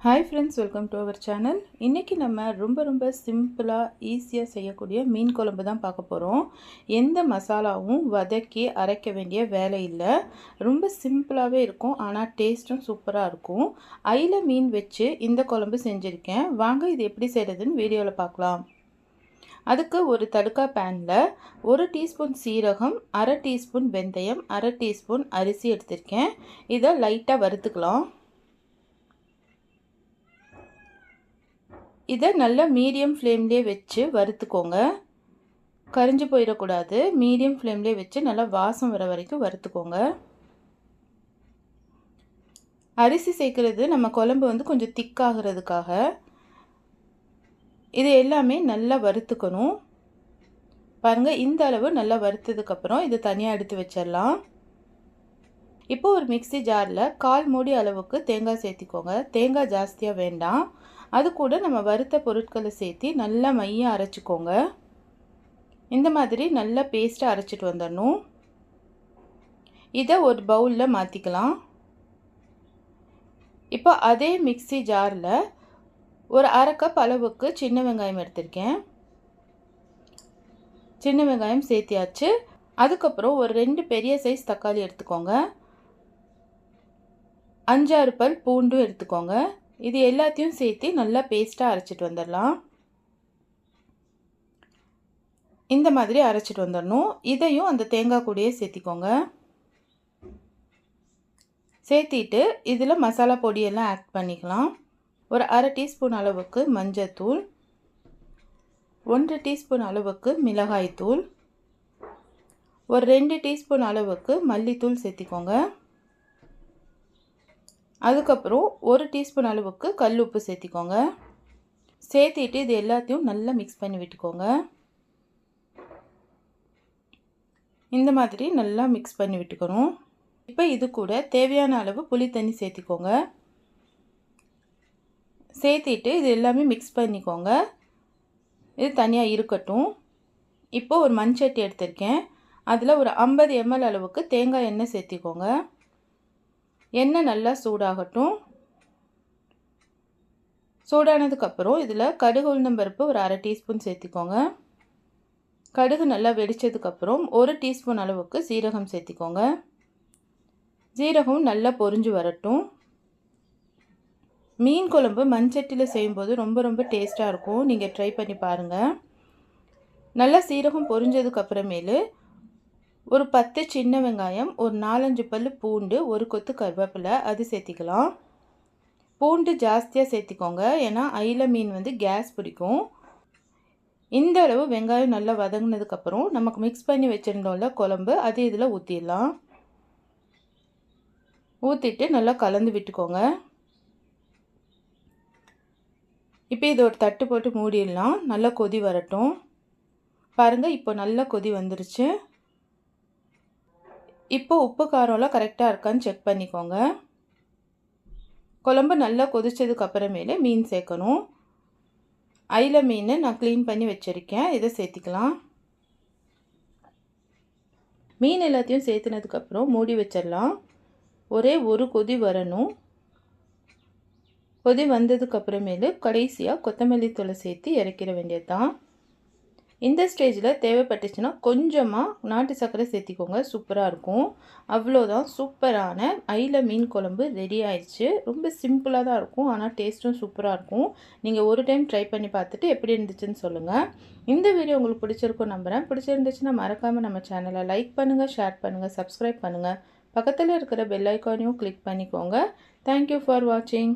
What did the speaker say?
Hi friends, welcome to our channel. இன்னைக்கு நம்ம ரொம்ப சிம்பிளா ஈஸியா செய்யக்கூடிய மீன் குழம்பு தான் பார்க்க போறோம். எந்த மசாலாவும் வதக்கி அரைக்க வேண்டிய வேலை இல்ல. ரொம்ப சிம்பிளாவே இருக்கும். ஆனா டேஸ்டும் சூப்பரா இருக்கும். ஐல மீன் வெச்சு இந்த குழம்பு செஞ்சிருக்கேன். வாங்க இது எப்படி செய்யறதுன்னு வீடியோல பார்க்கலாம். அதுக்கு ஒரு தடுக்கா panல 1 டீஸ்பூன் சீரகம், 1/2 டீஸ்பூன் வெந்தயம், 1/2 டீஸ்பூன் அரிசி எடுத்துர்க்கேன். இத லைட்டா வறுத்துக்கலாம். இதை நல்ல மீடியம் ஃப்ளேம்லேயே வச்சு வறுத்துக்கோங்க. கரிஞ்சு போயிடக்கூடாது. மீடியம் ஃப்ளேம்லேயே வச்சு நல்லா வாசம் வர வரைக்கும் வறுத்துக்கோங்க. அரிசி சேர்க்கறது நம்ம குழம்பு கொஞ்சம் திக்காகிறதுக்காக. இது எல்லாமே நல்லா வறுத்துக்கணும். பாருங்க, இந்த அளவு நல்லா வறுத்ததுக்கப்புறம் இதை தனியாக எடுத்து வச்சிடலாம். இப்போ ஒரு மிக்ஸி ஜாரில் 1/4 மூடி அளவுக்கு தேங்காய் சேர்த்திக்கோங்க. தேங்காய் ஜாஸ்தியாக வேண்டாம். அது கூட நம்ம வறுத்த பொருட்களை சேர்த்து நல்லா மையாக அரைச்சிக்கோங்க. இந்த மாதிரி நல்லா பேஸ்ட்டாக அரைச்சிட்டு வந்துடணும். இதை ஒரு பவுலில் மாற்றிக்கலாம். இப்போ அதே மிக்ஸி ஜாரில் ஒரு 1/2 கப் அளவுக்கு சின்ன வெங்காயம் எடுத்திருக்கேன். சின்ன வெங்காயம் சேர்த்தியாச்சு. அதுக்கப்புறம் ஒரு 2 பெரிய சைஸ் தக்காளி எடுத்துக்கோங்க. 5-6 பல் பூண்டும் எடுத்துக்கோங்க. இது எல்லாத்தையும் சேர்த்து நல்லா பேஸ்ட்டாக அரைச்சிட்டு வந்துடலாம். இந்த மாதிரி அரைச்சிட்டு வந்துடணும். இதையும் அந்த தேங்காய் கூடயே சேர்த்திக்கோங்க. சேர்த்திட்டு இதில் மசாலா பொடியெல்லாம் ஆட் பண்ணிக்கலாம். ஒரு 1/2 டீஸ்பூன் அளவுக்கு மஞ்சத்தூள், 1 டீஸ்பூன் அளவுக்கு மிளகாய்த்தூள், ஒரு 2 டீஸ்பூன் அளவுக்கு மல்லித்தூள் சேர்த்திக்கோங்க. அதுக்கப்புறம் 1 டீஸ்பூன் அளவுக்கு கல் உப்பு சேர்த்திக்கோங்க. சேர்த்திட்டு இது எல்லாத்தையும் நல்லா மிக்ஸ் பண்ணி விட்டுக்கோங்க. இந்த மாதிரி நல்லா மிக்ஸ் பண்ணி விட்டுக்கணும். இப்போ இது கூட தேவையான அளவு புளி தண்ணி சேர்த்திக்கோங்க. சேர்த்திட்டு இது எல்லாமே மிக்ஸ் பண்ணிக்கோங்க. இது தனியாக இருக்கட்டும். இப்போ ஒரு மண்சட்டி எடுத்திருக்கேன். அதில் ஒரு 50 ml அளவுக்கு தேங்காய் எண்ணெய் சேர்த்திக்கோங்க. எண்ணெய் நல்லா சூடாகட்டும். சூடானதுக்கப்புறம் இதில் கடுகு உளுந்தம்பருப்பு ஒரு 1/2 டீஸ்பூன் சேர்த்திக்கோங்க. கடுகு நல்லா வெடித்ததுக்கப்புறம் 1 டீஸ்பூன் அளவுக்கு சீரகம் சேர்த்திக்கோங்க. சீரகம் நல்லா பொரிஞ்சு வரட்டும். மீன் குழம்பு மண்சட்டியில் செய்யும்போது ரொம்ப டேஸ்ட்டாக இருக்கும். நீங்கள் ட்ரை பண்ணி பாருங்கள். நல்லா சீரகம் பொரிஞ்சதுக்கப்புறமேலு ஒரு 10 சின்ன வெங்காயம், ஒரு 4-5 பல் பூண்டு, ஒரு கொத்து கருவேப்பிலை அது சேர்த்திக்கலாம். பூண்டு ஜாஸ்தியாக சேர்த்திக்கோங்க. ஏன்னா ஐல மீன் கேஸ் பிடிக்கும். இந்த அளவு வெங்காயம் நல்லா வதங்கினதுக்கப்புறம் நமக்கு மிக்ஸ் பண்ணி வச்சுருந்தோம்ல குழம்பு, அது இதில் ஊற்றிடலாம். ஊற்றிட்டு நல்லா கலந்து விட்டுக்கோங்க. இப்போ இது ஒரு தட்டு போட்டு மூடிடலாம். நல்லா கொதி வரட்டும். பாருங்கள், இப்போ நல்லா கொதி வந்துருச்சு. இப்போ உப்பு காரம்லாம் கரெக்டாக இருக்கான்னு செக் பண்ணிக்கோங்க. குழம்பு நல்லா கொதிச்சதுக்கு அப்புறமேலே மீன் சேர்க்கணும். ஐல மீன் நான் க்ளீன் பண்ணி வச்சுருக்கேன். இதை சேர்த்திக்கலாம். மீன் எல்லாத்தையும் சேர்த்துனதுக்கப்புறம் மூடி வச்சிடலாம். ஒரே ஒரு கொதி வரணும். கொதி வந்ததுக்கப்புறமேலு கடைசியாக கொத்தமல்லி தூளை சேர்த்து இறக்கிற வேண்டியது தான். இந்த ஸ்டேஜில் தேவைப்பட்டுச்சுன்னா கொஞ்சமாக நாட்டு சர்க்கரை சேர்த்திக்கோங்க. சூப்பராக இருக்கும். அவ்வளோதான், சூப்பரான ஐல மீன் குழம்பு ரெடி ஆயிடுச்சு. ரொம்ப சிம்பிளாக தான் இருக்கும். ஆனால் டேஸ்ட்டும் சூப்பராக இருக்கும். நீங்கள் ஒரு டைம் ட்ரை பண்ணி பார்த்துட்டு எப்படி இருந்துச்சுன்னு சொல்லுங்கள். இந்த வீடியோ உங்களுக்கு பிடிச்சிருக்கும் நம்புகிறேன். பிடிச்சிருந்துச்சுன்னா மறக்காமல் நம்ம சேனலை லைக் பண்ணுங்கள், ஷேர் பண்ணுங்கள், சப்ஸ்கிரைப் பண்ணுங்கள். பக்கத்தில் இருக்கிற பெல் ஐக்கானையும் கிளிக் பண்ணிக்கோங்க. தேங்க்யூ ஃபார் வாட்சிங்.